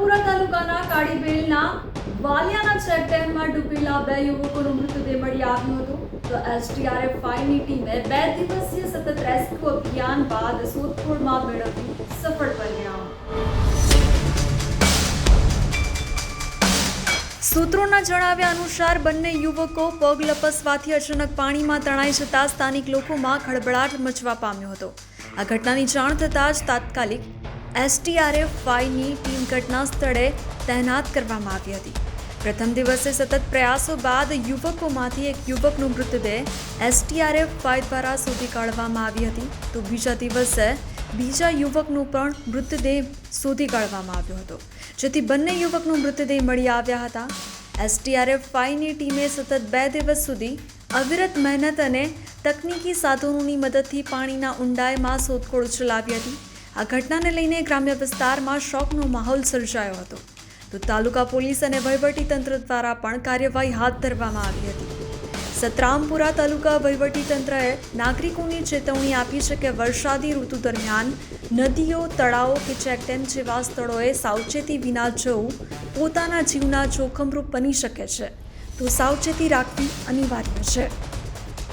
સતરામપુરા તાલુકાના કાળીબેલના વાલિયાના ચેકડેમમાં ડૂબેલા 2 યુવકોનો મૃતદેહ મળી આવ્યો હતો. તો એસડીઆરએફ 5ની ટીમે 2 દિવસીય સતત રેસ્ક્યુ અભિયાન બાદ શોધખોળમાં મેળવ્યું સફળ પરિણામ. સૂત્રોના જણાવ્યા અનુસાર બંને યુવકો પગ લપસવાથી અચાનક પાણીમાં તણાઈ જતા સ્થાનિક લોકોમાં ખળભળાટ મચવા પામ્યો હતો. આ ઘટનાની જાણ થતાં જ તાત્કાલિક એસડીઆરએફ 5ની ટીમ ઘટના સ્થળે તૈનાત કરવામાં આવી હતી. પ્રથમ દિવસે સતત પ્રયાસો બાદ યુવકોમાંથી એક યુવકનો મૃતદેહ એસડીઆરએફ 5 દ્વારા શોધી કાઢવામાં આવી હતી. તો બીજા દિવસે બીજા યુવકનો પણ મૃતદેહ શોધી કાઢવામાં આવ્યો હતો, જેથી બંને યુવકનો મૃતદેહ મળી આવ્યા હતા. એસડીઆરએફ 5ની ટીમે સતત 2 દિવસ સુધી અવિરત મહેનત અને તકનીકી સાધનોની મદદથી પાણીના ઊંડાઈમાં શોધખોળ ચલાવી હતી. આ ઘટનાને લઈને ગ્રામ્ય વિસ્તારમાં શોકનો માહોલ સર્જાયો હતો. તો તાલુકા પોલીસ અને વહીવટીતંત્ર દ્વારા પણ કાર્યવાહી હાથ ધરવામાં આવી હતી. સતરામપુરા તાલુકા વહીવટીતંત્રએ નાગરિકોને ચેતવણી આપી છે કે વરસાદી ઋતુ દરમિયાન નદીઓ, તળાવો કે ચેકડેમ જેવા સ્થળોએ સાવચેતી વિના જવું પોતાના જીવના જોખમરૂપ બની શકે છે. તો સાવચેતી રાખવી અનિવાર્ય છે.